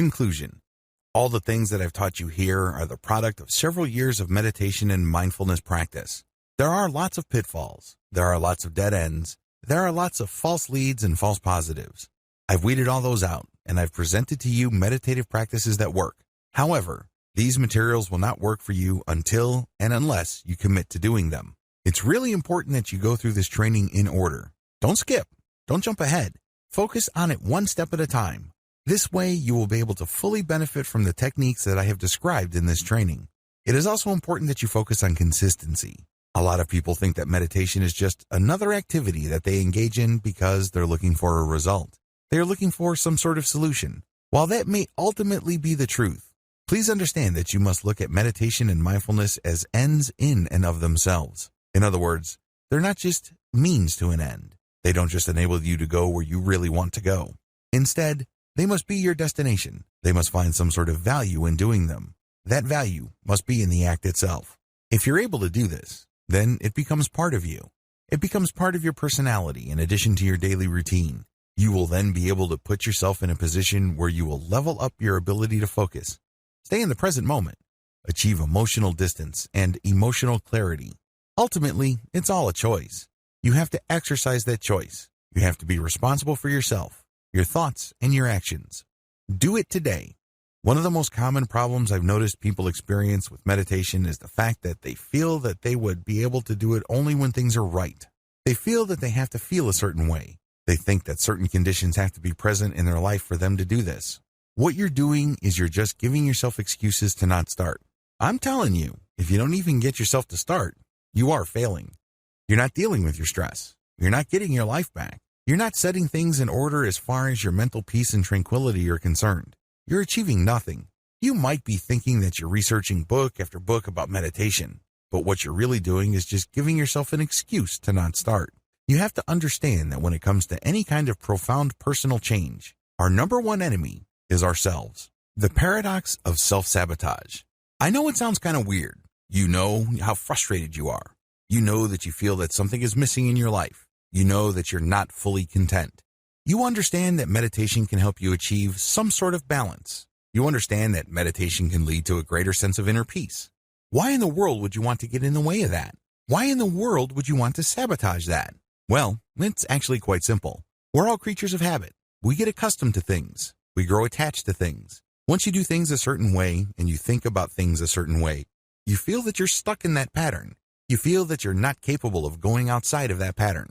Conclusion. All the things that I've taught you here are the product of several years of meditation and mindfulness practice. There are lots of pitfalls. There are lots of dead ends. There are lots of false leads and false positives. I've weeded all those out, and I've presented to you meditative practices that work. However, these materials will not work for you until and unless you commit to doing them. It's really important that you go through this training in order. Don't skip. Don't jump ahead. Focus on it one step at a time. This way, you will be able to fully benefit from the techniques that I have described in this training. It is also important that you focus on consistency. A lot of people think that meditation is just another activity that they engage in because they're looking for a result. They are looking for some sort of solution. While that may ultimately be the truth, please understand that you must look at meditation and mindfulness as ends in and of themselves. In other words, they're not just means to an end. They don't just enable you to go where you really want to go. Instead, they must be your destination. They must find some sort of value in doing them. That value must be in the act itself. If you're able to do this, then it becomes part of you. It becomes part of your personality in addition to your daily routine. You will then be able to put yourself in a position where you will level up your ability to focus, stay in the present moment, achieve emotional distance and emotional clarity. Ultimately, it's all a choice. You have to exercise that choice. You have to be responsible for yourself, your thoughts, and your actions. Do it today. One of the most common problems I've noticed people experience with meditation is the fact that they feel that they would be able to do it only when things are right. They feel that they have to feel a certain way. They think that certain conditions have to be present in their life for them to do this. What you're doing is you're just giving yourself excuses to not start. I'm telling you, if you don't even get yourself to start, you are failing. You're not dealing with your stress. You're not getting your life back. You're not setting things in order as far as your mental peace and tranquility are concerned. You're achieving nothing. You might be thinking that you're researching book after book about meditation, but what you're really doing is just giving yourself an excuse to not start. You have to understand that when it comes to any kind of profound personal change, our number one enemy is ourselves. The paradox of self-sabotage. I know it sounds kind of weird. You know how frustrated you are. You know that you feel that something is missing in your life. You know that you're not fully content. You understand that meditation can help you achieve some sort of balance. You understand that meditation can lead to a greater sense of inner peace. Why in the world would you want to get in the way of that? Why in the world would you want to sabotage that? Well, it's actually quite simple. We're all creatures of habit. We get accustomed to things. We grow attached to things. Once you do things a certain way and you think about things a certain way, you feel that you're stuck in that pattern. You feel that you're not capable of going outside of that pattern.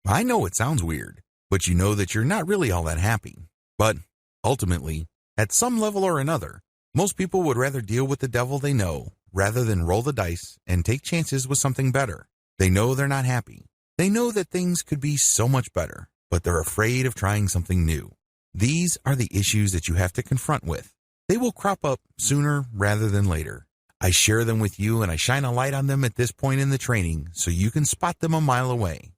I know it sounds weird, but you know that you're not really all that happy. But ultimately, at some level or another, most people would rather deal with the devil they know rather than roll the dice and take chances with something better. They know they're not happy. They know that things could be so much better, but they're afraid of trying something new. These are the issues that you have to confront with. They will crop up sooner rather than later. I share them with you and I shine a light on them at this point in the training so you can spot them a mile away.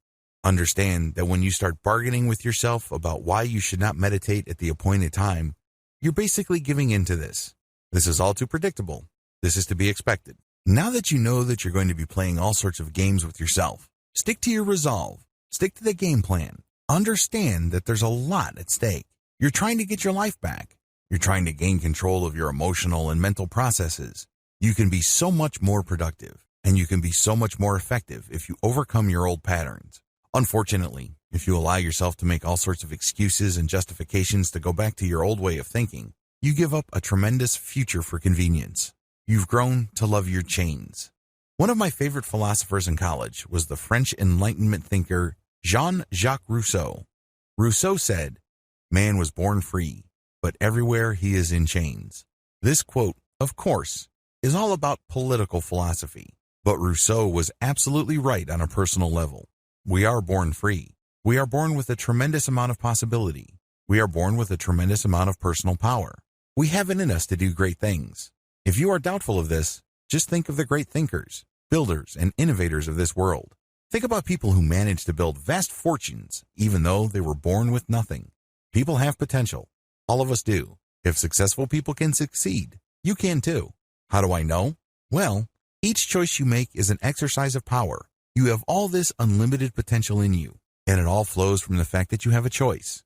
Understand that when you start bargaining with yourself about why you should not meditate at the appointed time, you're basically giving in to this. This is all too predictable. This is to be expected. Now that you know that you're going to be playing all sorts of games with yourself, stick to your resolve. Stick to the game plan. Understand that there's a lot at stake. You're trying to get your life back. You're trying to gain control of your emotional and mental processes. You can be so much more productive, and you can be so much more effective if you overcome your old patterns. Unfortunately, if you allow yourself to make all sorts of excuses and justifications to go back to your old way of thinking, you give up a tremendous future for convenience. You've grown to love your chains. One of my favorite philosophers in college was the French Enlightenment thinker Jean-Jacques Rousseau. Rousseau said, "Man was born free, but everywhere he is in chains." This quote, of course, is all about political philosophy, but Rousseau was absolutely right on a personal level. We are born free. We are born with a tremendous amount of possibility. We are born with a tremendous amount of personal power. We have it in us to do great things. If you are doubtful of this, just think of the great thinkers, builders, and innovators of this world. Think about people who managed to build vast fortunes, even though they were born with nothing. People have potential. All of us do. If successful people can succeed, you can too. How do I know? Well, each choice you make is an exercise of power. You have all this unlimited potential in you, and it all flows from the fact that you have a choice.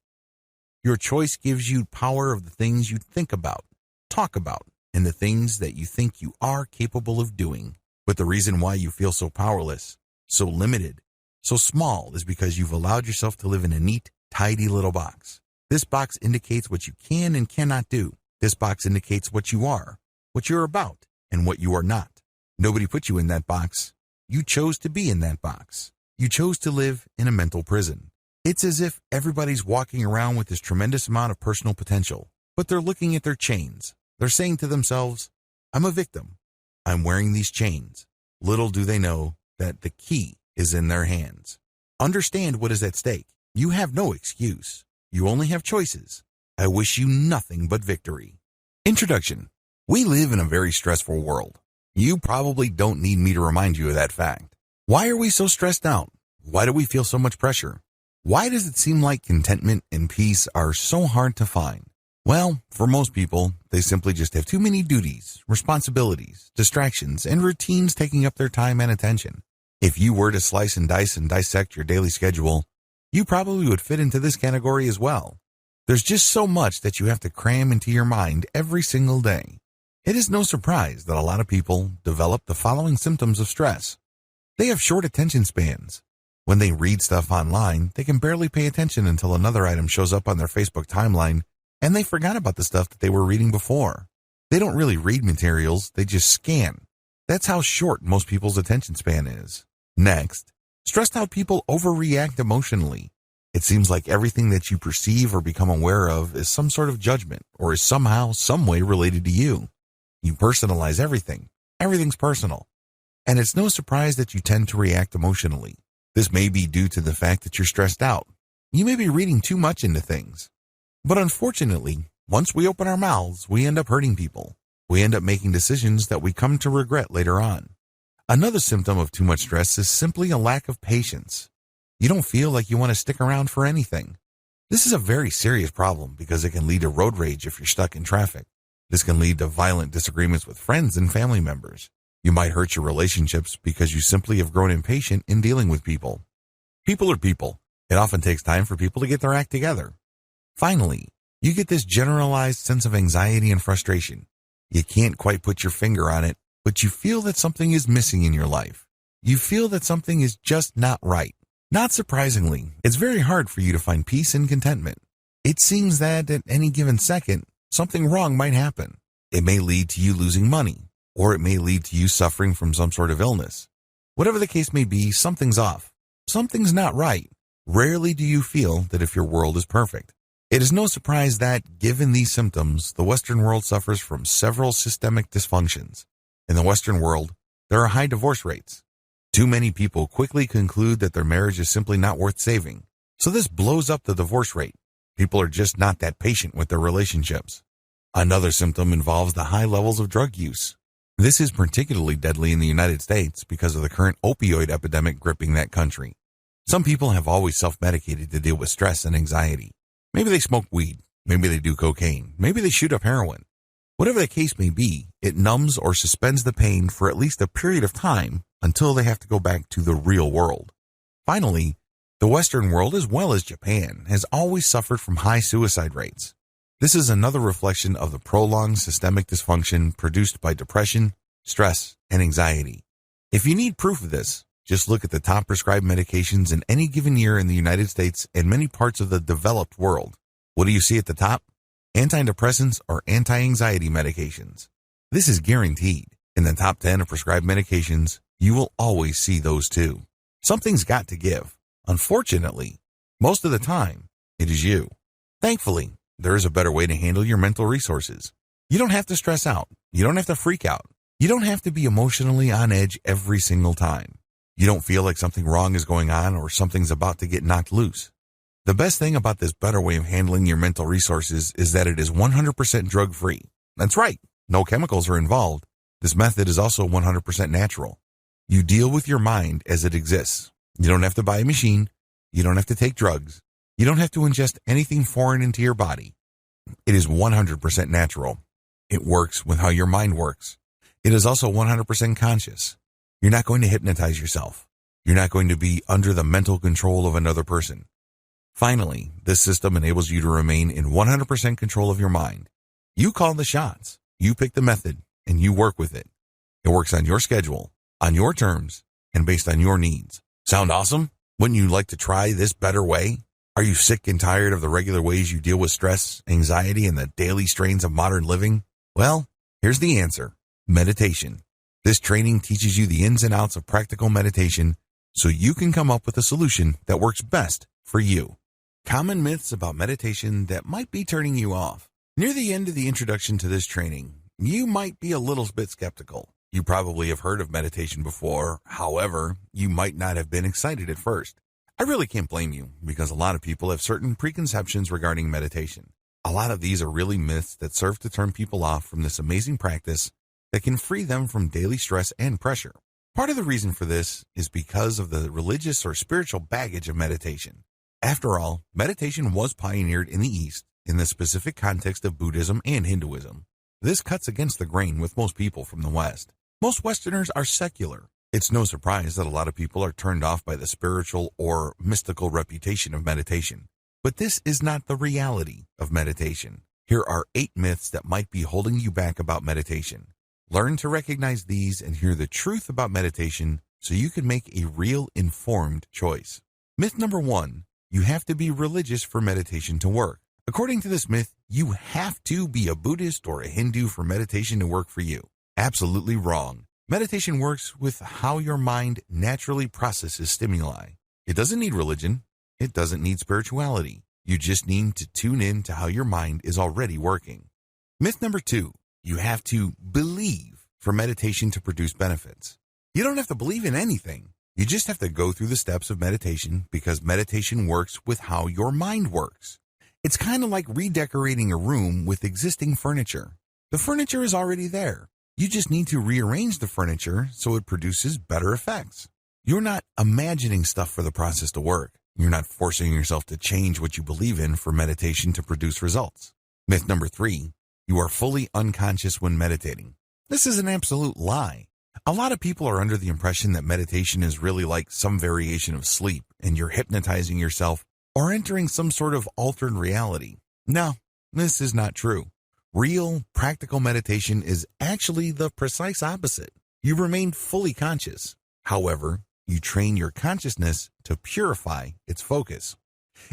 Your choice gives you power of the things you think about, talk about, and the things that you think you are capable of doing. But the reason why you feel so powerless, so limited, so small is because you've allowed yourself to live in a neat, tidy little box. This box indicates what you can and cannot do. This box indicates what you are, what you're about, and what you are not. Nobody put you in that box. You chose to be in that box. You chose to live in a mental prison. It's as if everybody's walking around with this tremendous amount of personal potential, but they're looking at their chains. They're saying to themselves, I'm a victim. I'm wearing these chains. Little do they know that the key is in their hands. Understand what is at stake. You have no excuse. You only have choices. I wish you nothing but victory. Introduction. We live in a very stressful world. You probably don't need me to remind you of that fact. Why are we so stressed out? Why do we feel so much pressure? Why does it seem like contentment and peace are so hard to find? Well, for most people, they simply just have too many duties, responsibilities, distractions, and routines taking up their time and attention. If you were to slice and dice and dissect your daily schedule, you probably would fit into this category as well. There's just so much that you have to cram into your mind every single day. It is no surprise that a lot of people develop the following symptoms of stress. They have short attention spans. When they read stuff online, they can barely pay attention until another item shows up on their Facebook timeline, and they forgot about the stuff that they were reading before. They don't really read materials, they just scan. That's how short most people's attention span is. Next, stressed out people overreact emotionally. It seems like everything that you perceive or become aware of is some sort of judgment or is somehow, some way related to you. You personalize everything. Everything's personal. And it's no surprise that you tend to react emotionally. This may be due to the fact that you're stressed out. You may be reading too much into things. But unfortunately, once we open our mouths, we end up hurting people. We end up making decisions that we come to regret later on. Another symptom of too much stress is simply a lack of patience. You don't feel like you want to stick around for anything. This is a very serious problem because it can lead to road rage if you're stuck in traffic. This can lead to violent disagreements with friends and family members. You might hurt your relationships because you simply have grown impatient in dealing with people. People are people. It often takes time for people to get their act together. Finally, you get this generalized sense of anxiety and frustration. You can't quite put your finger on it, but you feel that something is missing in your life. You feel that something is just not right. Not surprisingly, it's very hard for you to find peace and contentment. It seems that at any given second, something wrong might happen. It may lead to you losing money, or it may lead to you suffering from some sort of illness. Whatever the case may be, something's off. Something's not right. Rarely do you feel that if your world is perfect. It is no surprise that, given these symptoms, the Western world suffers from several systemic dysfunctions. In the Western world, there are high divorce rates. Too many people quickly conclude that their marriage is simply not worth saving. So this blows up the divorce rate. People are just not that patient with their relationships. Another symptom involves the high levels of drug use. This is particularly deadly in the United States because of the current opioid epidemic gripping that country. Some people have always self-medicated to deal with stress and anxiety. Maybe they smoke weed. Maybe they do cocaine. Maybe they shoot up heroin. Whatever the case may be, it numbs or suspends the pain for at least a period of time until they have to go back to the real world. Finally, the Western world, as well as Japan, has always suffered from high suicide rates. This is another reflection of the prolonged systemic dysfunction produced by depression, stress, and anxiety. If you need proof of this, just look at the top prescribed medications in any given year in the United States and many parts of the developed world. What do you see at the top? Antidepressants or anti-anxiety medications. This is guaranteed. In the top 10 of prescribed medications, you will always see those too. Something's got to give. Unfortunately, most of the time, it is you. Thankfully, there is a better way to handle your mental resources. You don't have to stress out. You don't have to freak out. You don't have to be emotionally on edge every single time. You don't feel like something wrong is going on or something's about to get knocked loose. The best thing about this better way of handling your mental resources is that it is 100% drug-free. That's right, no chemicals are involved. This method is also 100% natural. You deal with your mind as it exists. You don't have to buy a machine. You don't have to take drugs. You don't have to ingest anything foreign into your body. It is 100% natural. It works with how your mind works. It is also 100% conscious. You're not going to hypnotize yourself. You're not going to be under the mental control of another person. Finally, this system enables you to remain in 100% control of your mind. You call the shots, you pick the method, and you work with it. It works on your schedule, on your terms, and based on your needs. Sound awesome? Wouldn't you like to try this better way? Are you sick and tired of the regular ways you deal with stress, anxiety, and the daily strains of modern living? Well, here's the answer. Meditation. This training teaches you the ins and outs of practical meditation so you can come up with a solution that works best for you. Common myths about meditation that might be turning you off. Near the end of the introduction to this training, you might be a little bit skeptical. You probably have heard of meditation before. However, you might not have been excited at first. I really can't blame you because a lot of people have certain preconceptions regarding meditation. A lot of these are really myths that serve to turn people off from this amazing practice that can free them from daily stress and pressure. Part of the reason for this is because of the religious or spiritual baggage of meditation. After all, meditation was pioneered in the East in the specific context of Buddhism and Hinduism. This cuts against the grain with most people from the West. Most Westerners are secular. It's no surprise that a lot of people are turned off by the spiritual or mystical reputation of meditation. But this is not the reality of meditation. Here are 8 myths that might be holding you back about meditation. Learn to recognize these and hear the truth about meditation so you can make a real informed choice. Myth number 1. You have to be religious for meditation to work. According to this myth, you have to be a Buddhist or a Hindu for meditation to work for you. Absolutely wrong. Meditation works with how your mind naturally processes stimuli. It doesn't need religion. It doesn't need spirituality. You just need to tune in to how your mind is already working. Myth number 2. You have to believe for meditation to produce benefits. You don't have to believe in anything. You just have to go through the steps of meditation because meditation works with how your mind works. It's kind of like redecorating a room with existing furniture. The furniture is already there. You just need to rearrange the furniture so it produces better effects. You're not imagining stuff for the process to work. You're not forcing yourself to change what you believe in for meditation to produce results. Myth number 3, you are fully unconscious when meditating. This is an absolute lie. A lot of people are under the impression that meditation is really like some variation of sleep and you're hypnotizing yourself or entering some sort of altered reality. No, this is not true. Real, practical meditation is actually the precise opposite. You remain fully conscious. However, you train your consciousness to purify its focus.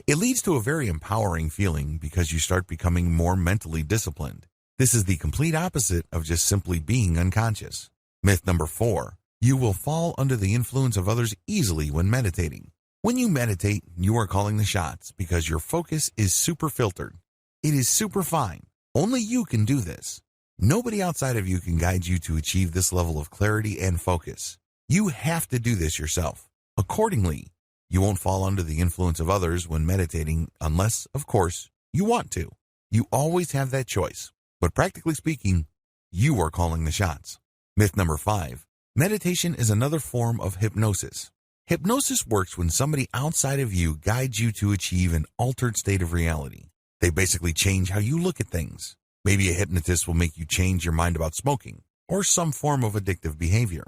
It leads to a very empowering feeling because you start becoming more mentally disciplined. This is the complete opposite of just simply being unconscious. Myth number 4, you will fall under the influence of others easily when meditating. When you meditate, you are calling the shots because your focus is super filtered. It is super fine. Only you can do this. Nobody outside of you can guide you to achieve this level of clarity and focus. You have to do this yourself. Accordingly, you won't fall under the influence of others when meditating unless, of course, you want to. You always have that choice. But practically speaking, you are calling the shots. Myth number 5, meditation is another form of hypnosis. Hypnosis works when somebody outside of you guides you to achieve an altered state of reality. They basically change how you look at things. Maybe a hypnotist will make you change your mind about smoking or some form of addictive behavior.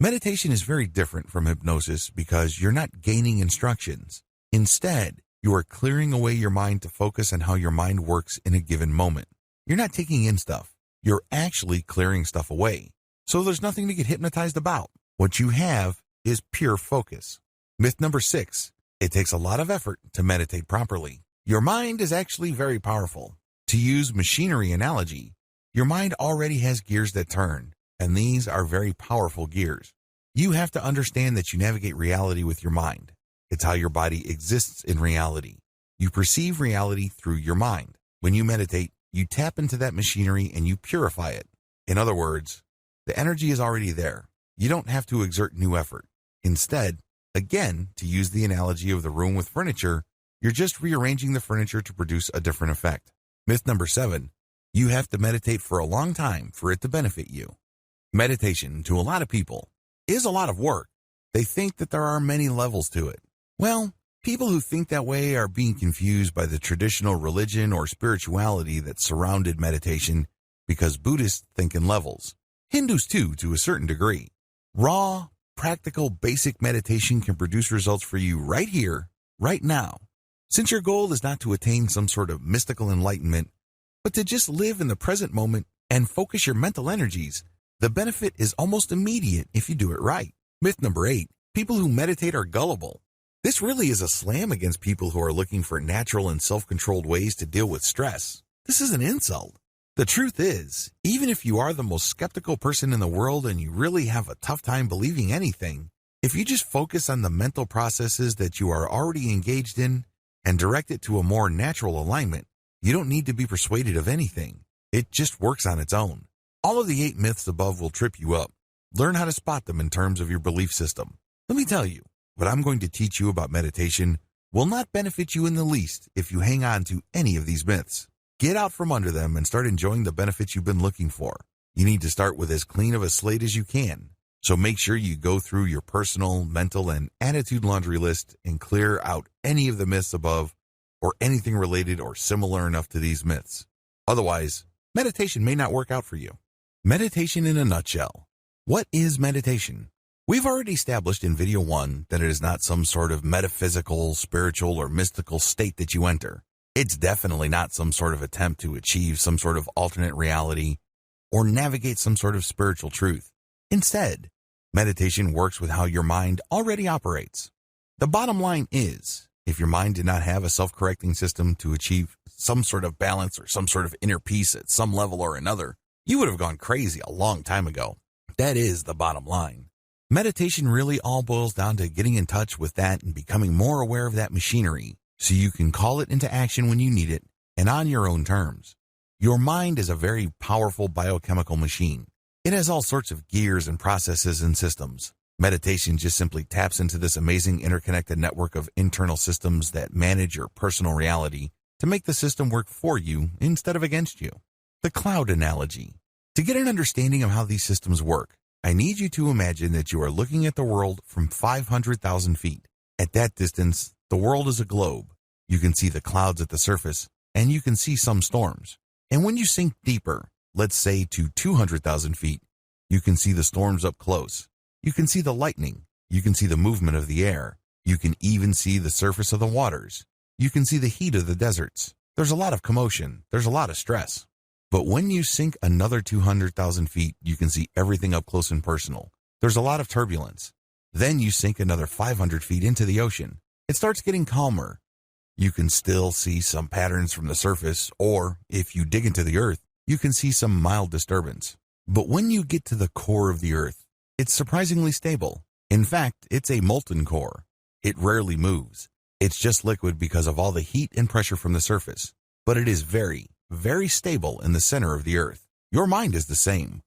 Meditation is very different from hypnosis because you're not gaining instructions. Instead, you are clearing away your mind to focus on how your mind works in a given moment. You're not taking in stuff. You're actually clearing stuff away. So there's nothing to get hypnotized about. What you have is pure focus. Myth number 6, it takes a lot of effort to meditate properly. Your mind is actually very powerful. To use machinery analogy, your mind already has gears that turn, and these are very powerful gears. You have to understand that you navigate reality with your mind. It's how your body exists in reality. You perceive reality through your mind. When you meditate, you tap into that machinery and you purify it. In other words, the energy is already there. You don't have to exert new effort. Instead, again, to use the analogy of the room with furniture, you're just rearranging the furniture to produce a different effect. Myth number 7, you have to meditate for a long time for it to benefit you. Meditation, to a lot of people, is a lot of work. They think that there are many levels to it. Well, people who think that way are being confused by the traditional religion or spirituality that surrounded meditation because Buddhists think in levels. Hindus too, to a certain degree. Raw, practical, basic meditation can produce results for you right here, right now. Since your goal is not to attain some sort of mystical enlightenment, but to just live in the present moment and focus your mental energies, the benefit is almost immediate if you do it right. Myth number 8, people who meditate are gullible. This really is a slam against people who are looking for natural and self-controlled ways to deal with stress. This is an insult. The truth is, even if you are the most skeptical person in the world and you really have a tough time believing anything, if you just focus on the mental processes that you are already engaged in and direct it to a more natural alignment, you don't need to be persuaded of anything. It just works on its own. All of the 8 myths above will trip you up. Learn how to spot them in terms of your belief system. Let me tell you, what I'm going to teach you about meditation will not benefit you in the least if you hang on to any of these myths. Get out from under them and start enjoying the benefits you've been looking for. You need to start with as clean of a slate as you can. So make sure you go through your personal, mental, and attitude laundry list and clear out any of the myths above or anything related or similar enough to these myths. Otherwise, meditation may not work out for you. Meditation in a nutshell. What is meditation? We've already established in video 1 that it is not some sort of metaphysical, spiritual, or mystical state that you enter. It's definitely not some sort of attempt to achieve some sort of alternate reality or navigate some sort of spiritual truth. Instead, meditation works with how your mind already operates. The bottom line is, if your mind did not have a self-correcting system to achieve some sort of balance or some sort of inner peace at some level or another, you would have gone crazy a long time ago. That is the bottom line. Meditation really all boils down to getting in touch with that and becoming more aware of that machinery so you can call it into action when you need it and on your own terms. Your mind is a very powerful biochemical machine. It has all sorts of gears and processes and systems. Meditation just simply taps into this amazing interconnected network of internal systems that manage your personal reality to make the system work for you instead of against you. The cloud analogy. To get an understanding of how these systems work, I need you to imagine that you are looking at the world from 500,000 feet. At that distance, the world is a globe. You can see the clouds at the surface, and you can see some storms. And when you sink deeper, let's say to 200,000 feet, you can see the storms up close. You can see the lightning. You can see the movement of the air. You can even see the surface of the waters. You can see the heat of the deserts. There's a lot of commotion. There's a lot of stress. But when you sink another 200,000 feet, you can see everything up close and personal. There's a lot of turbulence. Then you sink another 500 feet into the ocean. It starts getting calmer. You can still see some patterns from the surface, or if you dig into the earth, you can see some mild disturbance. But when you get to the core of the earth, it's surprisingly stable. In fact, it's a molten core. It rarely moves. It's just liquid because of all the heat and pressure from the surface. But it is very, very stable in the center of the earth. Your mind is the same.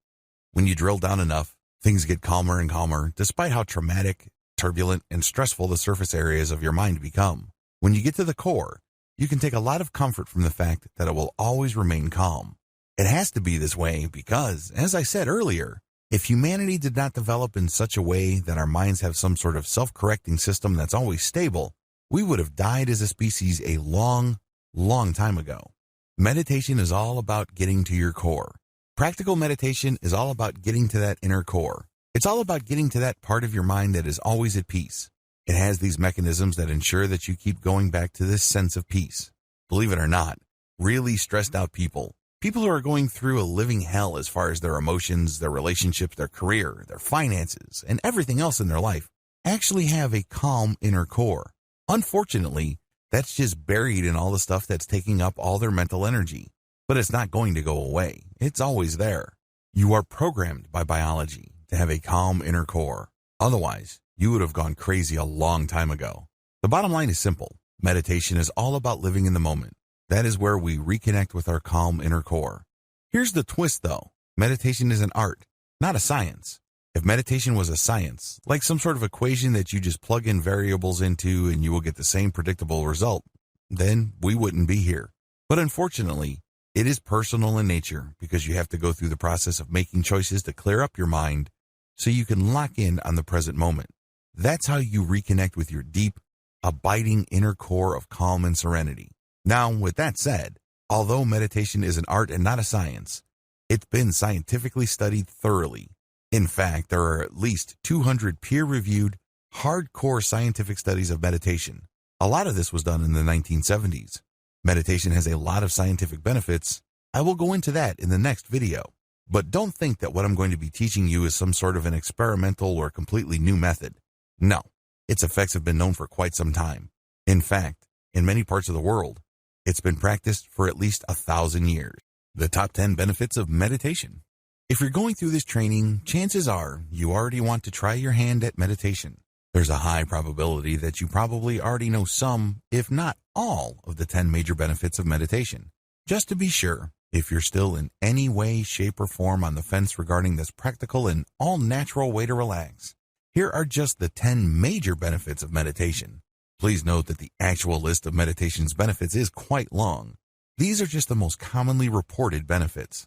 When you drill down enough, things get calmer and calmer, despite how traumatic, turbulent, and stressful the surface areas of your mind become. When you get to the core, you can take a lot of comfort from the fact that it will always remain calm. It has to be this way because, as I said earlier, if humanity did not develop in such a way that our minds have some sort of self-correcting system that's always stable, we would have died as a species a long, long time ago. Meditation is all about getting to your core. Practical meditation is all about getting to that inner core. It's all about getting to that part of your mind that is always at peace. It has these mechanisms that ensure that you keep going back to this sense of peace. Believe it or not, really stressed out people who are going through a living hell as far as their emotions, their relationships, their career, their finances, and everything else in their life, actually have a calm inner core. Unfortunately, that's just buried in all the stuff that's taking up all their mental energy. But it's not going to go away. It's always there. You are programmed by biology to have a calm inner core. Otherwise, you would have gone crazy a long time ago. The bottom line is simple. Meditation is all about living in the moment. That is where we reconnect with our calm inner core. Here's the twist though. Meditation is an art, not a science. If meditation was a science, like some sort of equation that you just plug in variables into and you will get the same predictable result, then we wouldn't be here. But unfortunately, it is personal in nature because you have to go through the process of making choices to clear up your mind so you can lock in on the present moment. That's how you reconnect with your deep, abiding inner core of calm and serenity. Now, with that said, although meditation is an art and not a science, it's been scientifically studied thoroughly. In fact, there are at least 200 peer-reviewed, hardcore scientific studies of meditation. A lot of this was done in the 1970s. Meditation has a lot of scientific benefits. I will go into that in the next video. But don't think that what I'm going to be teaching you is some sort of an experimental or completely new method. No, its effects have been known for quite some time. In fact, in many parts of the world, it's been practiced for at least 1,000 years. The top 10 benefits of meditation. If you're going through this training, chances are you already want to try your hand at meditation. There's a high probability that you probably already know some, if not all, of the 10 major benefits of meditation. Just to be sure, if you're still in any way, shape, or form on the fence regarding this practical and all-natural way to relax, here are just the 10 major benefits of meditation. Please note that the actual list of meditation's benefits is quite long. These are just the most commonly reported benefits.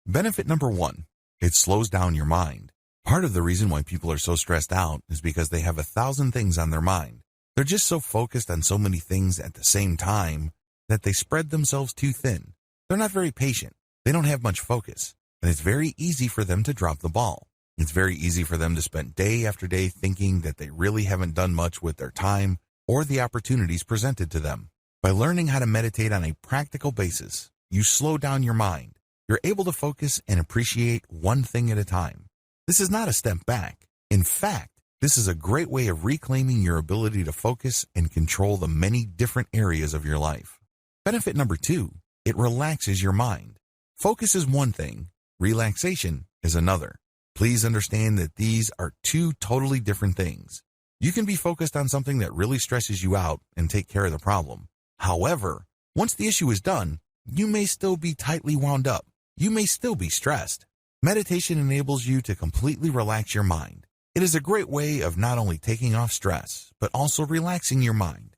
Benefit number 1, it slows down your mind. Part of the reason why people are so stressed out is because they have 1,000 things on their mind. They're just so focused on so many things at the same time that they spread themselves too thin. They're not very patient. They don't have much focus, and it's very easy for them to drop the ball. It's very easy for them to spend day after day thinking that they really haven't done much with their time or the opportunities presented to them. By learning how to meditate on a practical basis, you slow down your mind. You're able to focus and appreciate one thing at a time. This is not a step back. In fact, this is a great way of reclaiming your ability to focus and control the many different areas of your life. Benefit number 2, it relaxes your mind. Focus is one thing, relaxation is another. Please understand that these are two totally different things. You can be focused on something that really stresses you out and take care of the problem. However, once the issue is done, you may still be tightly wound up. You may still be stressed. Meditation enables you to completely relax your mind. It is a great way of not only taking off stress, but also relaxing your mind.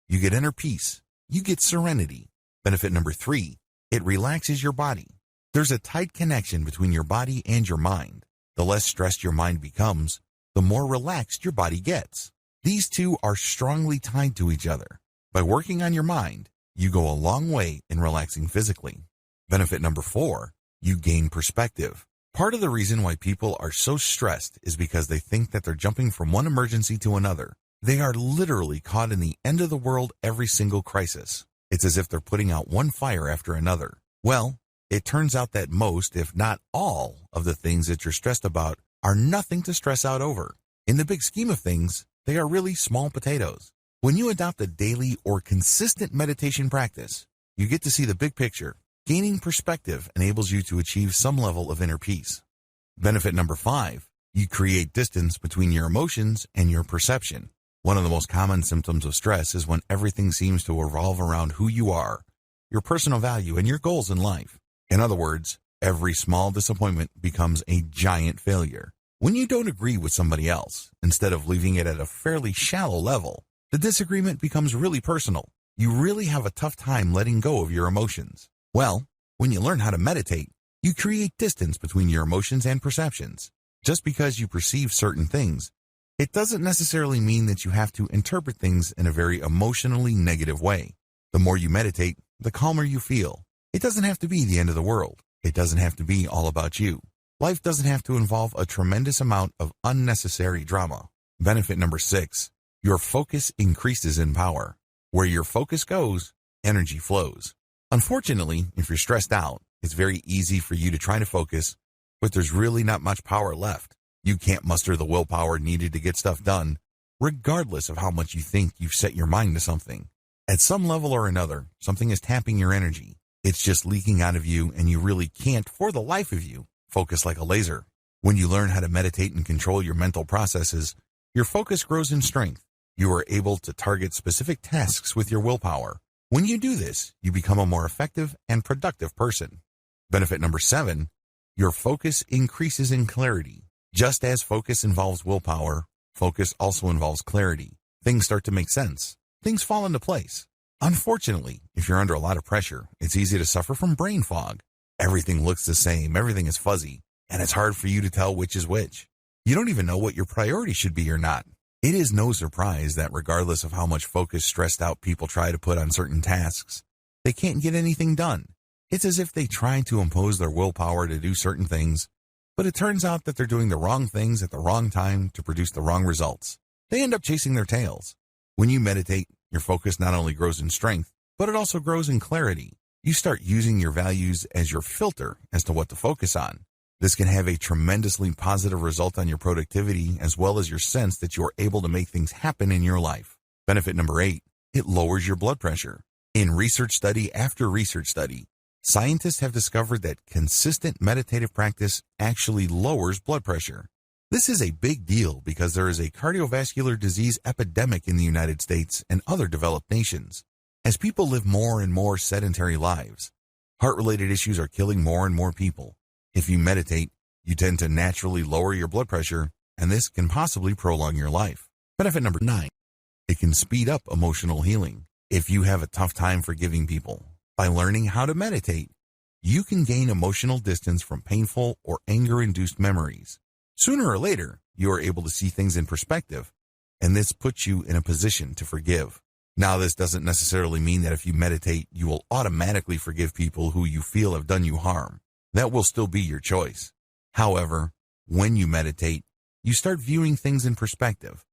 You get inner peace. You get serenity. Benefit number 3, it relaxes your body. There's a tight connection between your body and your mind. The less stressed your mind becomes, the more relaxed your body gets. These two are strongly tied to each other. By working on your mind, you go a long way in relaxing physically. Benefit number 4, you gain perspective. Part of the reason why people are so stressed is because they think that they're jumping from one emergency to another. They are literally caught in the end of the world every single crisis. It's as if they're putting out one fire after another. Well, it turns out that most, if not all, of the things that you're stressed about are nothing to stress out over. In the big scheme of things, they are really small potatoes. When you adopt a daily or consistent meditation practice, you get to see the big picture. Gaining perspective enables you to achieve some level of inner peace. Benefit number 5, you create distance between your emotions and your perception. One of the most common symptoms of stress is when everything seems to revolve around who you are, your personal value, and your goals in life. In other words, every small disappointment becomes a giant failure. When you don't agree with somebody else, instead of leaving it at a fairly shallow level, the disagreement becomes really personal. You really have a tough time letting go of your emotions. Well, when you learn how to meditate, you create distance between your emotions and perceptions. Just because you perceive certain things, it doesn't necessarily mean that you have to interpret things in a very emotionally negative way. The more you meditate, the calmer you feel. It doesn't have to be the end of the world. It doesn't have to be all about you. Life doesn't have to involve a tremendous amount of unnecessary drama. Benefit number 6, your focus increases in power. Where your focus goes, energy flows. Unfortunately, if you're stressed out, it's very easy for you to try to focus, but there's really not much power left. You can't muster the willpower needed to get stuff done, regardless of how much you think you've set your mind to something. At some level or another, something is tapping your energy. It's just leaking out of you, and you really can't, for the life of you, focus like a laser. When you learn how to meditate and control your mental processes, your focus grows in strength. You are able to target specific tasks with your willpower. When you do this, you become a more effective and productive person. Benefit number 7, your focus increases in clarity. Just as focus involves willpower, focus also involves clarity. Things start to make sense. Things fall into place. Unfortunately, if you're under a lot of pressure, it's easy to suffer from brain fog. Everything looks the same, everything is fuzzy, and it's hard for you to tell which is which. You don't even know what your priority should be or not. It is no surprise that regardless of how much focus stressed out people try to put on certain tasks, they can't get anything done. It's as if they try to impose their willpower to do certain things, but it turns out that they're doing the wrong things at the wrong time to produce the wrong results. They end up chasing their tails. When you meditate, Your focus not only grows in strength, but it also grows in clarity. You start using your values as your filter as to what to focus on. This can have a tremendously positive result on your productivity as well as your sense that you are able to make things happen in your life. Benefit number 8, it lowers your blood pressure. In research study after research study, scientists have discovered that consistent meditative practice actually lowers blood pressure. This is a big deal because there is a cardiovascular disease epidemic in the United States and other developed nations. As people live more and more sedentary lives, heart-related issues are killing more and more people. If you meditate, you tend to naturally lower your blood pressure, and this can possibly prolong your life. Benefit number 9, it can speed up emotional healing. If you have a tough time forgiving people, by learning how to meditate, you can gain emotional distance from painful or anger-induced memories. Sooner or later, you are able to see things in perspective, and this puts you in a position to forgive. Now, this doesn't necessarily mean that if you meditate, you will automatically forgive people who you feel have done you harm. That will still be your choice. However, when you meditate, you start viewing things in perspective,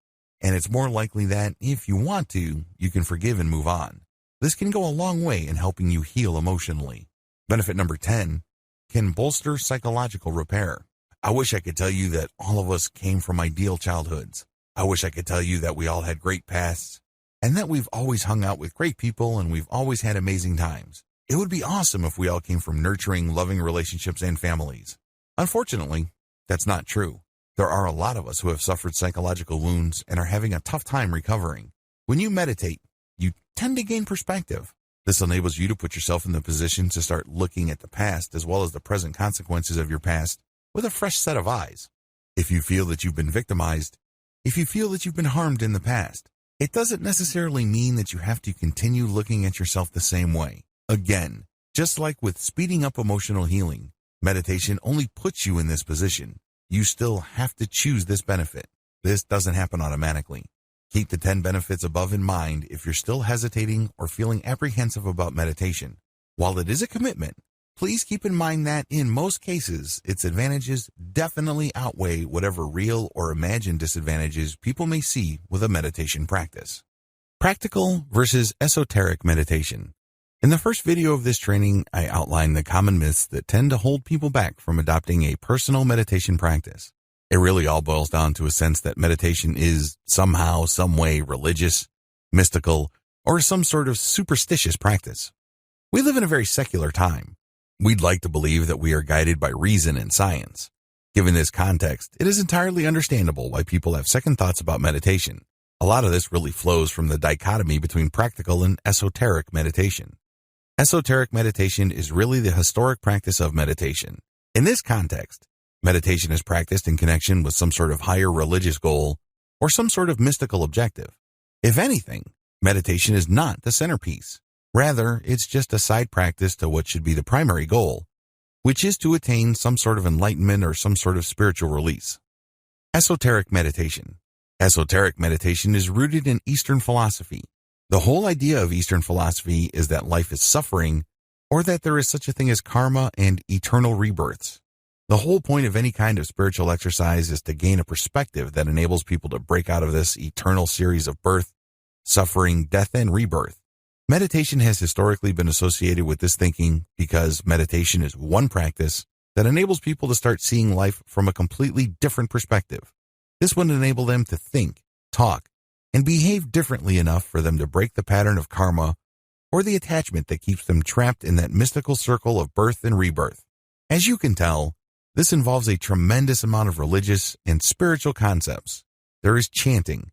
and it's more likely that, if you want to, you can forgive and move on. This can go a long way in helping you heal emotionally. Benefit number 10, can bolster psychological repair. I wish I could tell you that all of us came from ideal childhoods. I wish I could tell you that we all had great pasts, and that we've always hung out with great people and we've always had amazing times. It would be awesome if we all came from nurturing, loving relationships and families. Unfortunately, that's not true. There are a lot of us who have suffered psychological wounds and are having a tough time recovering. When you meditate, you tend to gain perspective. This enables you to put yourself in the position to start looking at the past as well as the present consequences of your past with a fresh set of eyes. If you feel that you've been victimized, if you feel that you've been harmed in the past, it doesn't necessarily mean that you have to continue looking at yourself the same way. Again, just like with speeding up emotional healing, meditation only puts you in this position. You still have to choose this benefit. This doesn't happen automatically. Keep the 10 benefits above in mind if you're still hesitating or feeling apprehensive about meditation. While it is a commitment, please keep in mind that in most cases, its advantages definitely outweigh whatever real or imagined disadvantages people may see with a meditation practice. Practical versus esoteric meditation. In the first video of this training, I outlined the common myths that tend to hold people back from adopting a personal meditation practice. It really all boils down to a sense that meditation is somehow, some way religious, mystical, or some sort of superstitious practice. We live in a very secular time. We'd like to believe that we are guided by reason and science. Given this context, it is entirely understandable why people have second thoughts about meditation. A lot of this really flows from the dichotomy between practical and esoteric meditation. Esoteric meditation is really the historic practice of meditation. In this context, meditation is practiced in connection with some sort of higher religious goal or some sort of mystical objective. If anything, meditation is not the centerpiece. Rather, it's just a side practice to what should be the primary goal, which is to attain some sort of enlightenment or some sort of spiritual release. Esoteric meditation. Esoteric meditation is rooted in Eastern philosophy. The whole idea of Eastern philosophy is that life is suffering, or that there is such a thing as karma and eternal rebirths. The whole point of any kind of spiritual exercise is to gain a perspective that enables people to break out of this eternal series of birth, suffering, death, and rebirth. Meditation has historically been associated with this thinking because meditation is one practice that enables people to start seeing life from a completely different perspective. This would enable them to think, talk, and behave differently enough for them to break the pattern of karma or the attachment that keeps them trapped in that mystical circle of birth and rebirth. As you can tell, this involves a tremendous amount of religious and spiritual concepts. There is chanting.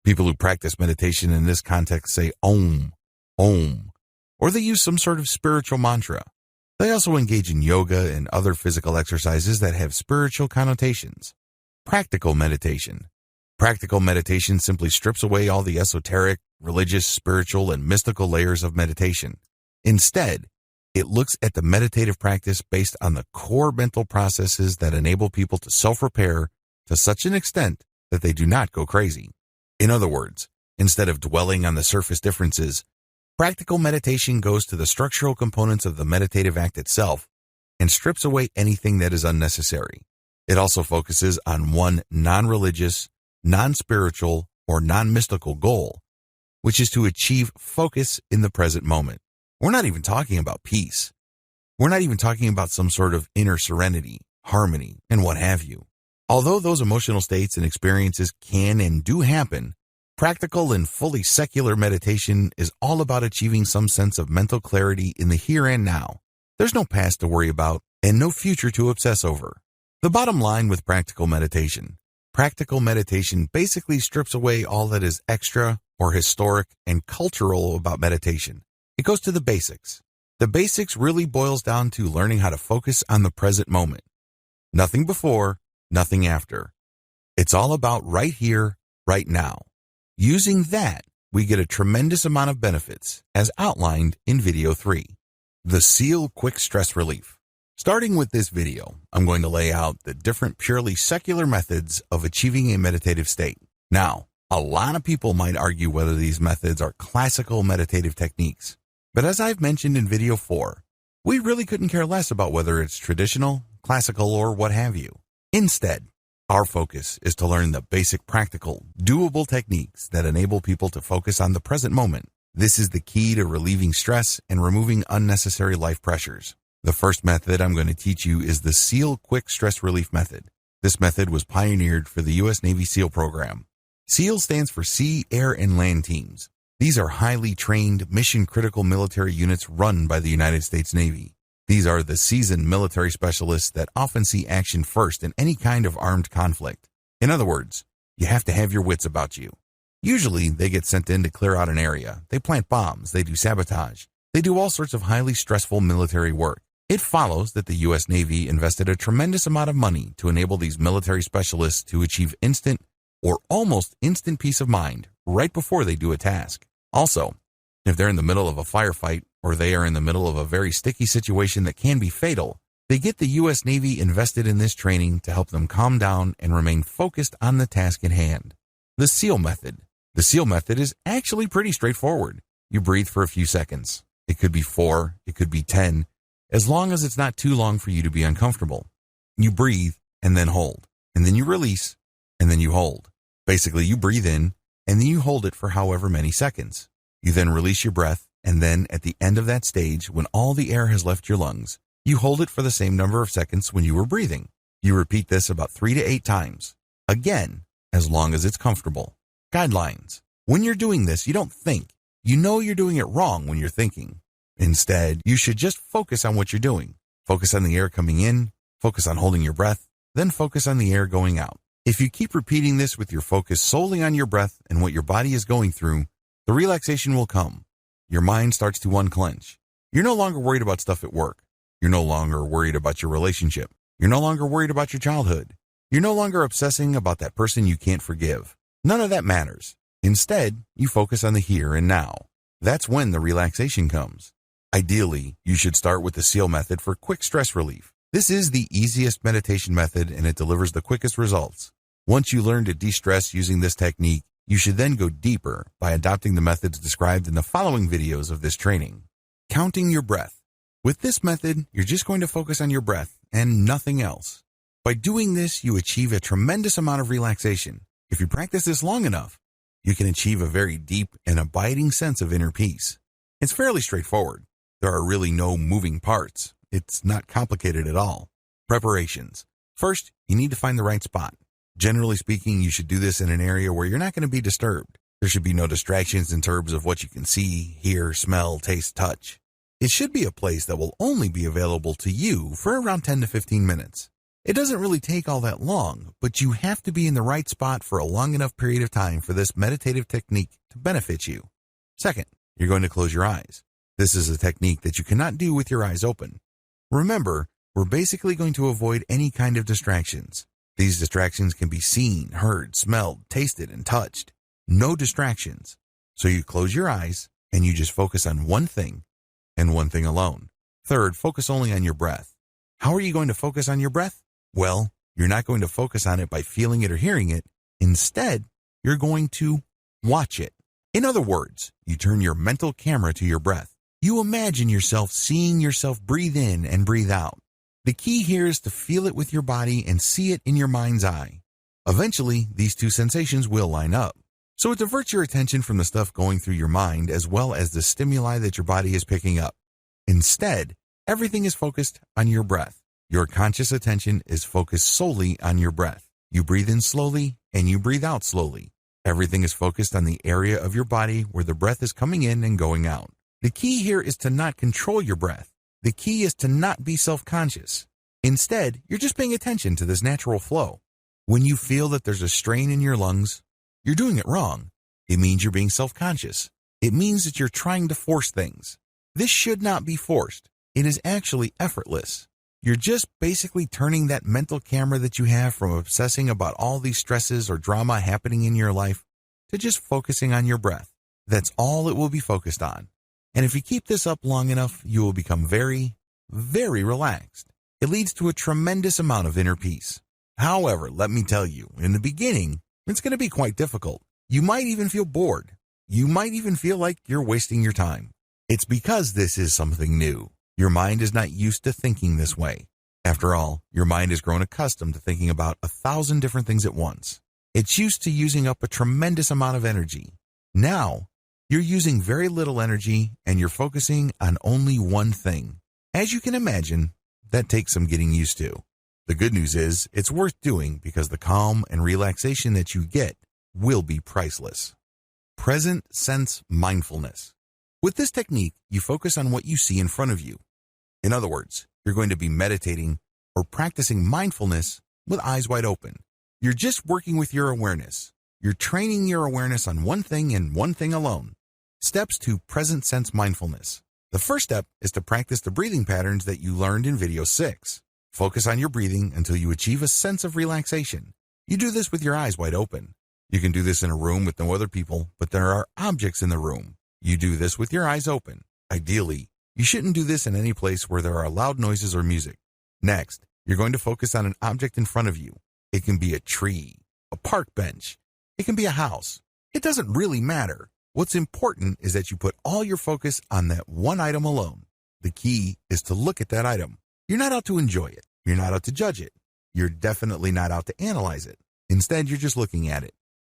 People who practice meditation in this context say Om, Om, or they use some sort of spiritual mantra. They also engage in yoga and other physical exercises that have spiritual connotations. Practical meditation. Practical meditation simply strips away all the esoteric, religious, spiritual, and mystical layers of meditation. Instead, it looks at the meditative practice based on the core mental processes that enable people to self-repair to such an extent that they do not go crazy. In other words, instead of dwelling on the surface differences, practical meditation goes to the structural components of the meditative act itself and strips away anything that is unnecessary. It also focuses on one non-religious, non-spiritual, or non-mystical goal, which is to achieve focus in the present moment. We're not even talking about peace. We're not even talking about some sort of inner serenity, harmony, and what have you. Although those emotional states and experiences can and do happen, practical and fully secular meditation is all about achieving some sense of mental clarity in the here and now. There's no past to worry about and no future to obsess over. The bottom line with practical meditation basically strips away all that is extra or historic and cultural about meditation. It goes to the basics. The basics really boils down to learning how to focus on the present moment. Nothing before, nothing after. It's all about right here, right now. Using that, we get a tremendous amount of benefits, as outlined in video 3. The SEAL Quick Stress Relief. Starting with this video, I'm going to lay out the different purely secular methods of achieving a meditative state. Now, a lot of people might argue whether these methods are classical meditative techniques. But as I've mentioned in video 4, we really couldn't care less about whether it's traditional, classical, or what have you. Instead, our focus is to learn the basic practical, doable techniques that enable people to focus on the present moment. This is the key to relieving stress and removing unnecessary life pressures. The first method I'm going to teach you is the SEAL Quick Stress Relief Method. This method was pioneered for the U.S. Navy SEAL program. SEAL stands for Sea, Air, and Land Teams. These are highly trained, mission-critical military units run by the United States Navy. These are the seasoned military specialists that often see action first in any kind of armed conflict. In other words, you have to have your wits about you. Usually, they get sent in to clear out an area. They plant bombs. They do sabotage. They do all sorts of highly stressful military work. It follows that the U.S. Navy invested a tremendous amount of money to enable these military specialists to achieve instant or almost instant peace of mind right before they do a task. Also, if they're in the middle of a firefight or they are in the middle of a very sticky situation that can be fatal, they get the U.S. Navy invested in this training to help them calm down and remain focused on the task at hand. The SEAL method. The SEAL method is actually pretty straightforward. You breathe for a few seconds. It could be 4, it could be 10, as long as it's not too long for you to be uncomfortable. You breathe and then hold, and then you release, and then you hold. Basically, you breathe in, and then you hold it for however many seconds. You then release your breath, and then at the end of that stage, when all the air has left your lungs, you hold it for the same number of seconds when you were breathing. You repeat this about 3 to 8 times. Again, as long as it's comfortable. Guidelines. When you're doing this, you don't think. You know you're doing it wrong when you're thinking. Instead, you should just focus on what you're doing. Focus on the air coming in, focus on holding your breath, then focus on the air going out. If you keep repeating this with your focus solely on your breath and what your body is going through, the relaxation will come. Your mind starts to unclench. You're no longer worried about stuff at work. You're no longer worried about your relationship. You're no longer worried about your childhood. You're no longer obsessing about that person you can't forgive. None of that matters. Instead, you focus on the here and now. That's when the relaxation comes. Ideally, you should start with the SEAL method for quick stress relief. This is the easiest meditation method and it delivers the quickest results. Once you learn to de-stress using this technique, you should then go deeper by adopting the methods described in the following videos of this training. Counting your breath. With this method, you're just going to focus on your breath and nothing else. By doing this, you achieve a tremendous amount of relaxation. If you practice this long enough, you can achieve a very deep and abiding sense of inner peace. It's fairly straightforward. There are really no moving parts. It's not complicated at all. Preparations. First, you need to find the right spot. Generally speaking, you should do this in an area where you're not going to be disturbed. There should be no distractions in terms of what you can see, hear, smell, taste, touch. It should be a place that will only be available to you for around 10 to 15 minutes. It doesn't really take all that long, but you have to be in the right spot for a long enough period of time for this meditative technique to benefit you. Second, you're going to close your eyes. This is a technique that you cannot do with your eyes open. Remember, we're basically going to avoid any kind of distractions. These distractions can be seen, heard, smelled, tasted, and touched. No distractions. So you close your eyes and you just focus on one thing and one thing alone. Third, focus only on your breath. How are you going to focus on your breath? Well, you're not going to focus on it by feeling it or hearing it. Instead, you're going to watch it. In other words, you turn your mental camera to your breath. You imagine yourself seeing yourself breathe in and breathe out. The key here is to feel it with your body and see it in your mind's eye. Eventually, these two sensations will line up. So it diverts your attention from the stuff going through your mind as well as the stimuli that your body is picking up. Instead, everything is focused on your breath. Your conscious attention is focused solely on your breath. You breathe in slowly and you breathe out slowly. Everything is focused on the area of your body where the breath is coming in and going out. The key here is to not control your breath. The key is to not be self-conscious. Instead, you're just paying attention to this natural flow. When you feel that there's a strain in your lungs, you're doing it wrong. It means you're being self-conscious. It means that you're trying to force things. This should not be forced. It is actually effortless. You're just basically turning that mental camera that you have from obsessing about all these stresses or drama happening in your life to just focusing on your breath. That's all it will be focused on. And if you keep this up long enough, you will become very, very relaxed. It leads to a tremendous amount of inner peace. However, let me tell you, in the beginning, it's going to be quite difficult. You might even feel bored. You might even feel like you're wasting your time. It's because this is something new. Your mind is not used to thinking this way. After all, your mind has grown accustomed to thinking about 1,000 different things at once. It's used to using up a tremendous amount of energy. Now, you're using very little energy and you're focusing on only one thing. As you can imagine, that takes some getting used to. The good news is it's worth doing because the calm and relaxation that you get will be priceless. Present sense mindfulness. With this technique, you focus on what you see in front of you. In other words, you're going to be meditating or practicing mindfulness with eyes wide open. You're just working with your awareness. You're training your awareness on one thing and one thing alone. Steps to present sense mindfulness. The first step is to practice the breathing patterns that you learned in video 6. Focus on your breathing until you achieve a sense of relaxation. You do this with your eyes wide open. You can do this in a room with no other people, but there are objects in the room. You do this with your eyes open. Ideally, you shouldn't do this in any place where there are loud noises or music. Next, you're going to focus on an object in front of you. It can be a tree, a park bench. It can be a house. It doesn't really matter. What's important is that you put all your focus on that one item alone. The key is to look at that item. You're not out to enjoy it. You're not out to judge it. You're definitely not out to analyze it. Instead, you're just looking at it.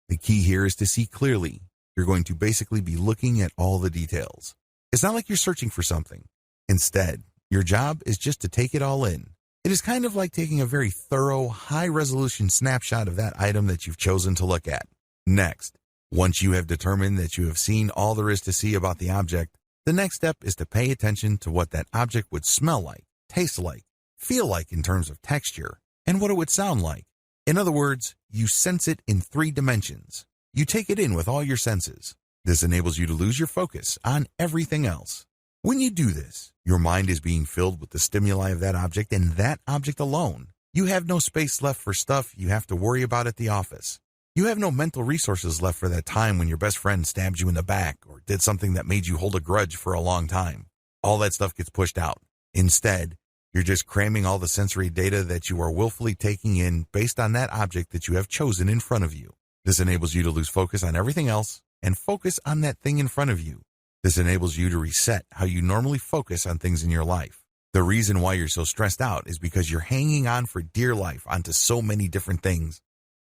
The key here is to see clearly. You're going to basically be looking at all the details. It's not like you're searching for something. Instead, your job is just to take it all in. It is kind of like taking a very thorough, high-resolution snapshot of that item that you've chosen to look at. Next, once you have determined that you have seen all there is to see about the object, the next step is to pay attention to what that object would smell like, taste like, feel like in terms of texture, and what it would sound like. In other words, you sense it in 3 dimensions. You take it in with all your senses. This enables you to lose your focus on everything else. When you do this, your mind is being filled with the stimuli of that object and that object alone. You have no space left for stuff you have to worry about at the office. You have no mental resources left for that time when your best friend stabbed you in the back or did something that made you hold a grudge for a long time. All that stuff gets pushed out. Instead, you're just cramming all the sensory data that you are willfully taking in based on that object that you have chosen in front of you. This enables you to lose focus on everything else and focus on that thing in front of you. This enables you to reset how you normally focus on things in your life. The reason why you're so stressed out is because you're hanging on for dear life onto so many different things,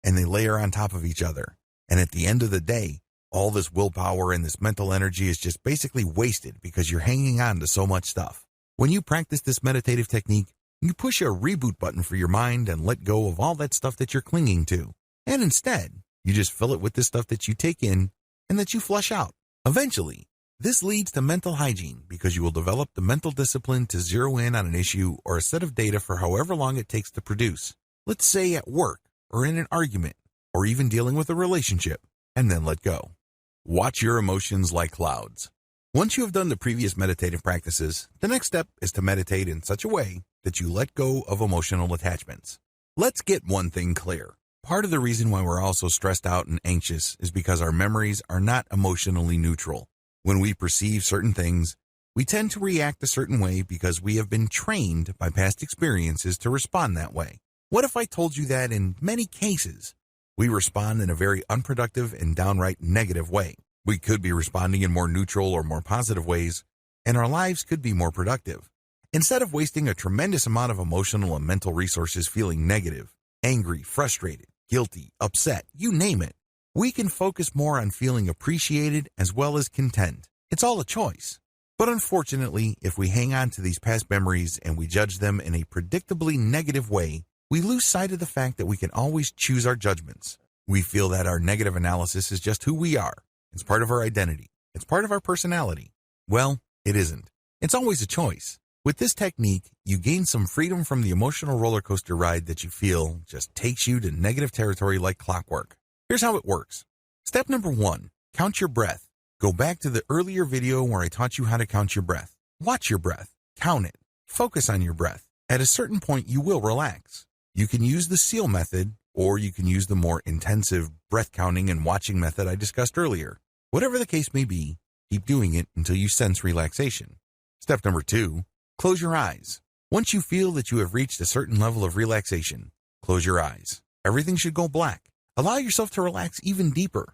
and they layer on top of each other. And at the end of the day, all this willpower and this mental energy is just basically wasted because you're hanging on to so much stuff. When you practice this meditative technique, you push a reboot button for your mind and let go of all that stuff that you're clinging to. And instead, you just fill it with the stuff that you take in and that you flush out. Eventually, this leads to mental hygiene because you will develop the mental discipline to zero in on an issue or a set of data for however long it takes to produce. Let's say at work or in an argument or even dealing with a relationship, and then let go. Watch your emotions like clouds. Once you have done the previous meditative practices, the next step is to meditate in such a way that you let go of emotional attachments. Let's get one thing clear. Part of the reason why we're all so stressed out and anxious is because our memories are not emotionally neutral. When we perceive certain things, we tend to react a certain way because we have been trained by past experiences to respond that way. What if I told you that in many cases, we respond in a very unproductive and downright negative way? We could be responding in more neutral or more positive ways, and our lives could be more productive. Instead of wasting a tremendous amount of emotional and mental resources feeling negative, angry, frustrated, guilty, upset, you name it, We can focus more on feeling appreciated as well as content. It's all a choice. But unfortunately, if we hang on to these past memories and we judge them in a predictably negative way, we lose sight of the fact that we can always choose our judgments. We feel that our negative analysis is just who we are. It's part of our identity. It's part of our personality. Well, it isn't. It's always a choice. With this technique, you gain some freedom from the emotional roller coaster ride that you feel just takes you to negative territory like clockwork. Here's how it works. Step number 1, count your breath. Go back to the earlier video where I taught you how to count your breath. Watch your breath. Count it. Focus on your breath. At a certain point, you will relax. You can use the SEAL method, or you can use the more intensive breath counting and watching method I discussed earlier. Whatever the case may be, keep doing it until you sense relaxation. Step number 2, close your eyes. Once you feel that you have reached a certain level of relaxation, close your eyes. Everything should go black. Allow yourself to relax even deeper.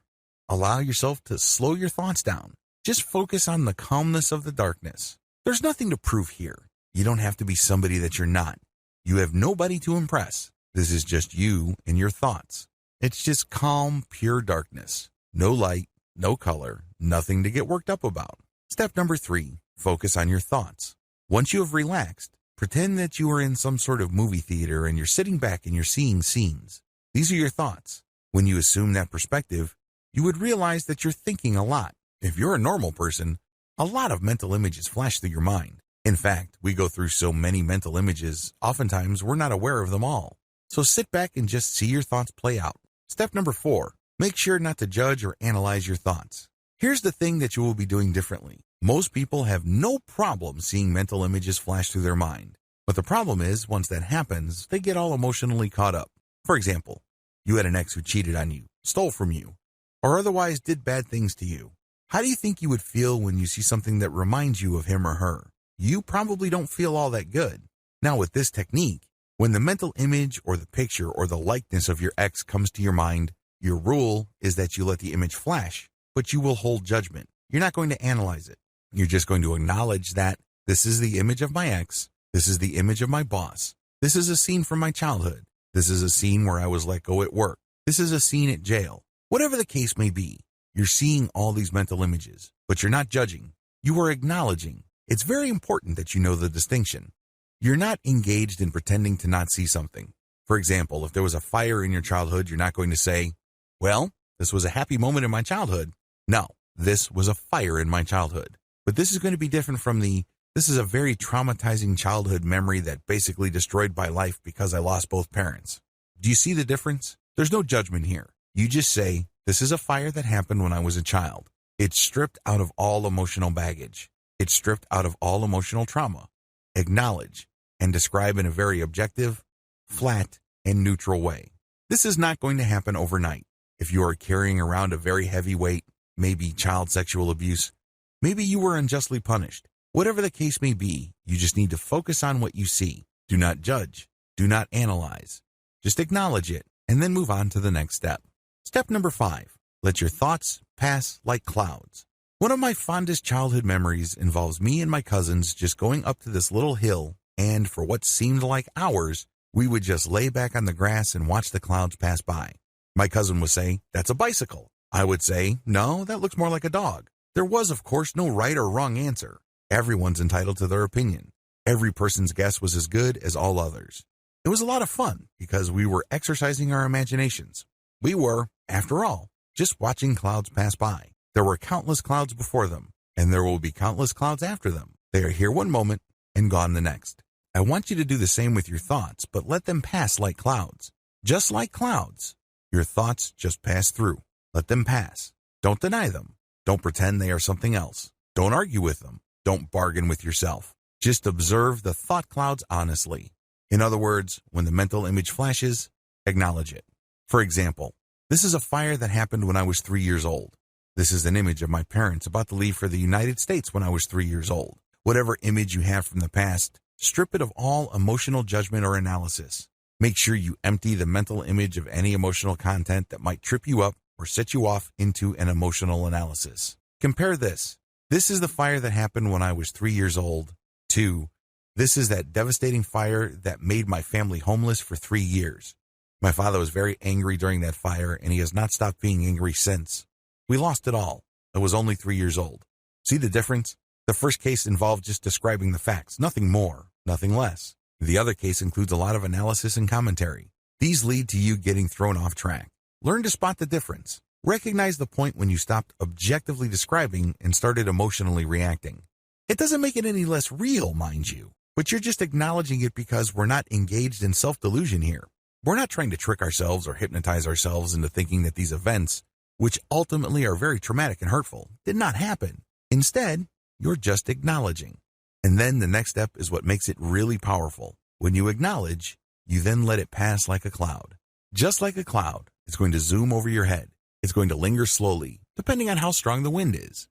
Allow yourself to slow your thoughts down. Just focus on the calmness of the darkness. There's nothing to prove here. You don't have to be somebody that you're not. You have nobody to impress. This is just you and your thoughts. It's just calm, pure darkness. No light, no color, nothing to get worked up about. Step number 3, focus on your thoughts. Once you have relaxed, pretend that you are in some sort of movie theater and you're sitting back and you're seeing scenes. These are your thoughts. When you assume that perspective, you would realize that you're thinking a lot. If you're a normal person, a lot of mental images flash through your mind. In fact, we go through so many mental images, oftentimes we're not aware of them all. So sit back and just see your thoughts play out. Step number 4, make sure not to judge or analyze your thoughts. Here's the thing that you will be doing differently. Most people have no problem seeing mental images flash through their mind. But the problem is, once that happens, they get all emotionally caught up. For example, you had an ex who cheated on you, stole from you, or otherwise did bad things to you. How do you think you would feel when you see something that reminds you of him or her? You probably don't feel all that good. Now with this technique, when the mental image or the picture or the likeness of your ex comes to your mind, your rule is that you let the image flash, but you will hold judgment. You're not going to analyze it. You're just going to acknowledge that this is the image of my ex, this is the image of my boss, this is a scene from my childhood, this is a scene where I was let go at work, this is a scene at jail. Whatever the case may be, you're seeing all these mental images, but you're not judging. You are acknowledging. It's very important that you know the distinction. You're not engaged in pretending to not see something. For example, if there was a fire in your childhood, you're not going to say, well, this was a happy moment in my childhood. No, this was a fire in my childhood. But this is going to be different from this is a very traumatizing childhood memory that basically destroyed my life because I lost both parents. Do you see the difference? There's no judgment here. You just say, this is a fire that happened when I was a child. It's stripped out of all emotional baggage. It's stripped out of all emotional trauma. Acknowledge and describe in a very objective, flat, and neutral way. This is not going to happen overnight. If you are carrying around a very heavy weight, maybe child sexual abuse, maybe you were unjustly punished. Whatever the case may be, you just need to focus on what you see. Do not judge. Do not analyze. Just acknowledge it and then move on to the next step. Step number 5, let your thoughts pass like clouds. One of my fondest childhood memories involves me and my cousins just going up to this little hill, and for what seemed like hours, we would just lay back on the grass and watch the clouds pass by. My cousin would say, that's a bicycle. I would say, no, that looks more like a dog. There was, of course, no right or wrong answer. Everyone's entitled to their opinion. Every person's guess was as good as all others. It was a lot of fun because we were exercising our imaginations. We were, after all, just watching clouds pass by. There were countless clouds before them, and there will be countless clouds after them. They are here one moment and gone the next. I want you to do the same with your thoughts, but let them pass like clouds. Just like clouds, your thoughts just pass through. Let them pass. Don't deny them. Don't pretend they are something else. Don't argue with them. Don't bargain with yourself. Just observe the thought clouds honestly. In other words, when the mental image flashes, acknowledge it. For example, this is a fire that happened when I was 3 years old. This is an image of my parents about to leave for the United States when I was 3 years old. Whatever image you have from the past, strip it of all emotional judgment or analysis. Make sure you empty the mental image of any emotional content that might trip you up or set you off into an emotional analysis. Compare this. This is the fire that happened when I was 3 years old. 2. This is that devastating fire that made my family homeless for 3 years. My father was very angry during that fire, and he has not stopped being angry since. We lost it all. I was only 3 years old. See the difference? The first case involved just describing the facts, nothing more, nothing less. The other case includes a lot of analysis and commentary. These lead to you getting thrown off track. Learn to spot the difference. Recognize the point when you stopped objectively describing and started emotionally reacting. It doesn't make it any less real, mind you, but you're just acknowledging it because we're not engaged in self-delusion here. We're not trying to trick ourselves or hypnotize ourselves into thinking that these events, which ultimately are very traumatic and hurtful, did not happen. Instead, you're just acknowledging. And then the next step is what makes it really powerful. When you acknowledge, you then let it pass like a cloud. Just like a cloud, it's going to zoom over your head. It's going to linger slowly, depending on how strong the wind is.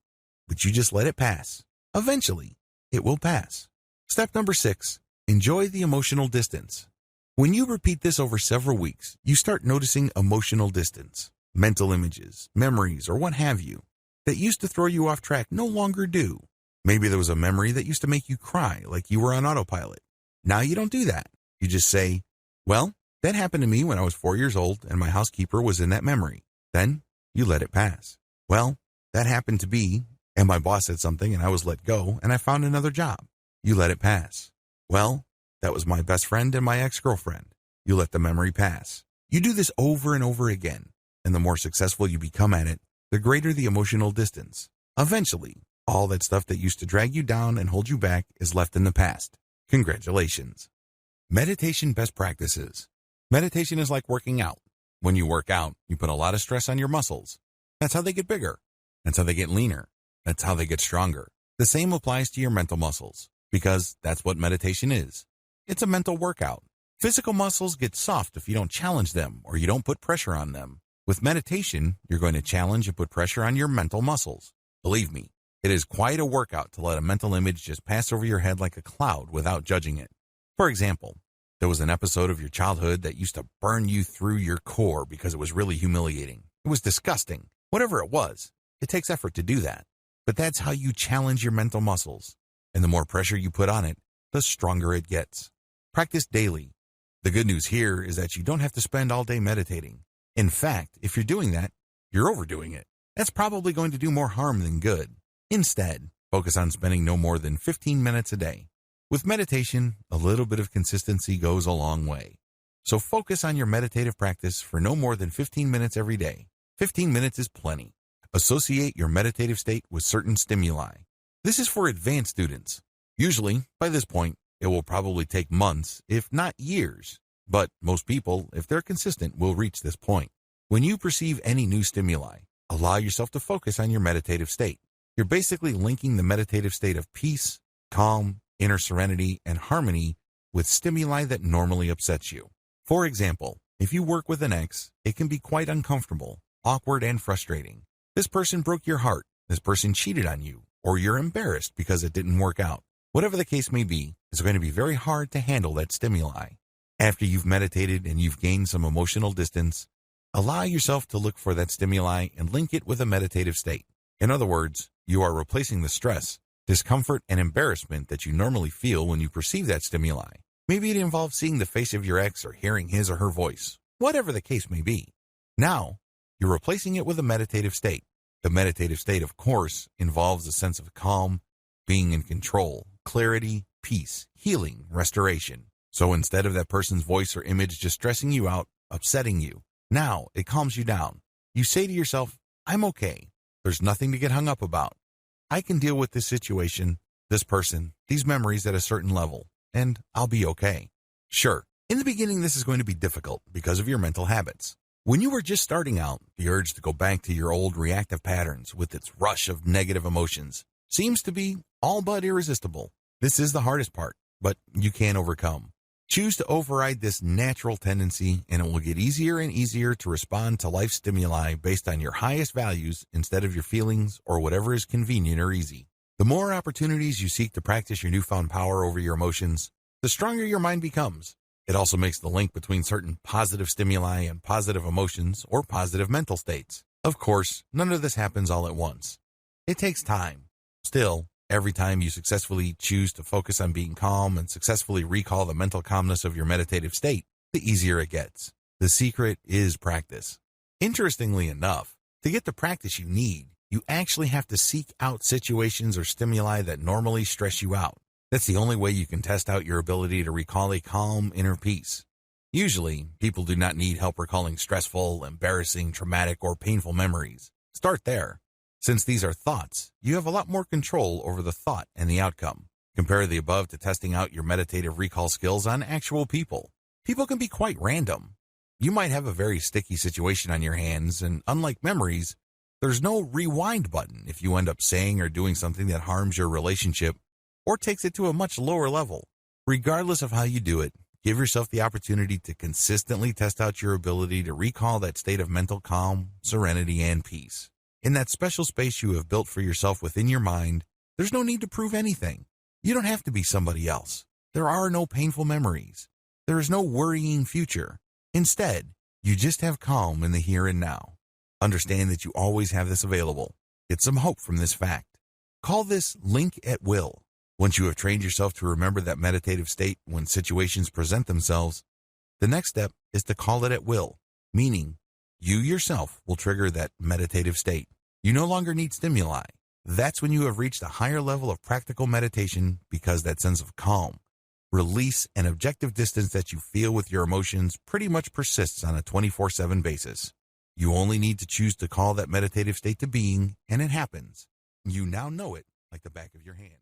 But you just let it pass. Eventually, it will pass. Step number 6, enjoy the emotional distance. When you repeat this over several weeks, you start noticing emotional distance. Mental images, memories, or what have you, that used to throw you off track no longer do. Maybe there was a memory that used to make you cry like you were on autopilot. Now you don't do that. You just say, well, that happened to me when I was 4 years old and my housekeeper was in that memory. Then you let it pass. Well, that happened to me and my boss said something and I was let go and I found another job. You let it pass. Well, that was my best friend and my ex-girlfriend. You let the memory pass. You do this over and over again, and the more successful you become at it, the greater the emotional distance. Eventually, all that stuff that used to drag you down and hold you back is left in the past. Congratulations. Meditation best practices. Meditation is like working out. When you work out, you put a lot of stress on your muscles. That's how they get bigger. That's how they get leaner. That's how they get stronger. The same applies to your mental muscles, because that's what meditation is. It's a mental workout. Physical muscles get soft if you don't challenge them or you don't put pressure on them. With meditation, you're going to challenge and put pressure on your mental muscles. Believe me, it is quite a workout to let a mental image just pass over your head like a cloud without judging it. For example, there was an episode of your childhood that used to burn you through your core because it was really humiliating. It was disgusting. Whatever it was, it takes effort to do that. But that's how you challenge your mental muscles. And the more pressure you put on it, the stronger it gets. Practice daily. The good news here is that you don't have to spend all day meditating. In fact, if you're doing that, you're overdoing it. That's probably going to do more harm than good. Instead, focus on spending no more than 15 minutes a day. With meditation, a little bit of consistency goes a long way. So focus on your meditative practice for no more than 15 minutes every day. 15 minutes is plenty. Associate your meditative state with certain stimuli. This is for advanced students. Usually, by this point, it will probably take months, if not years. But most people, if they're consistent, will reach this point. When you perceive any new stimuli, allow yourself to focus on your meditative state. You're basically linking the meditative state of peace, calm, inner serenity, and harmony with stimuli that normally upsets you. For example, if you work with an ex, it can be quite uncomfortable, awkward, and frustrating. This person broke your heart, this person cheated on you, or you're embarrassed because it didn't work out. Whatever the case may be, it's going to be very hard to handle that stimuli. After you've meditated and you've gained some emotional distance, allow yourself to look for that stimuli and link it with a meditative state. In other words, you are replacing the stress, discomfort, and embarrassment that you normally feel when you perceive that stimuli. Maybe it involves seeing the face of your ex or hearing his or her voice, whatever the case may be. Now, you're replacing it with a meditative state. The meditative state, of course, involves a sense of calm, being in control, clarity, peace, healing, restoration. So instead of that person's voice or image just stressing you out, upsetting you, now it calms you down. You say to yourself, I'm okay. There's nothing to get hung up about. I can deal with this situation, this person, these memories at a certain level, and I'll be okay. Sure, in the beginning this is going to be difficult because of your mental habits. When you were just starting out, the urge to go back to your old reactive patterns with its rush of negative emotions seems to be all but irresistible. This is the hardest part, but you can overcome. Choose to override this natural tendency, and it will get easier and easier to respond to life stimuli based on your highest values instead of your feelings or whatever is convenient or easy. The more opportunities you seek to practice your newfound power over your emotions, the stronger your mind becomes. It also makes the link between certain positive stimuli and positive emotions or positive mental states. Of course, none of this happens all at once. It takes time. Still, every time you successfully choose to focus on being calm and successfully recall the mental calmness of your meditative state, the easier it gets. The secret is practice. Interestingly enough, to get the practice you need, you actually have to seek out situations or stimuli that normally stress you out. That's the only way you can test out your ability to recall a calm inner peace. Usually, people do not need help recalling stressful, embarrassing, traumatic, or painful memories. Start there. Since these are thoughts, you have a lot more control over the thought and the outcome. Compare the above to testing out your meditative recall skills on actual people. People can be quite random. You might have a very sticky situation on your hands, and unlike memories, there's no rewind button if you end up saying or doing something that harms your relationship or takes it to a much lower level. Regardless of how you do it, give yourself the opportunity to consistently test out your ability to recall that state of mental calm, serenity, and peace. In that special space you have built for yourself within your mind, there's no need to prove anything. You don't have to be somebody else. There are no painful memories. There is no worrying future. Instead, you just have calm in the here and now. Understand that you always have this available. Get some hope from this fact. Call this link at will. Once you have trained yourself to remember that meditative state when situations present themselves, the next step is to call it at will, meaning you yourself will trigger that meditative state. You no longer need stimuli. That's when you have reached a higher level of practical meditation, because that sense of calm, release, and objective distance that you feel with your emotions pretty much persists on a 24/7 basis. You only need to choose to call that meditative state to being, and it happens. You now know it like the back of your hand.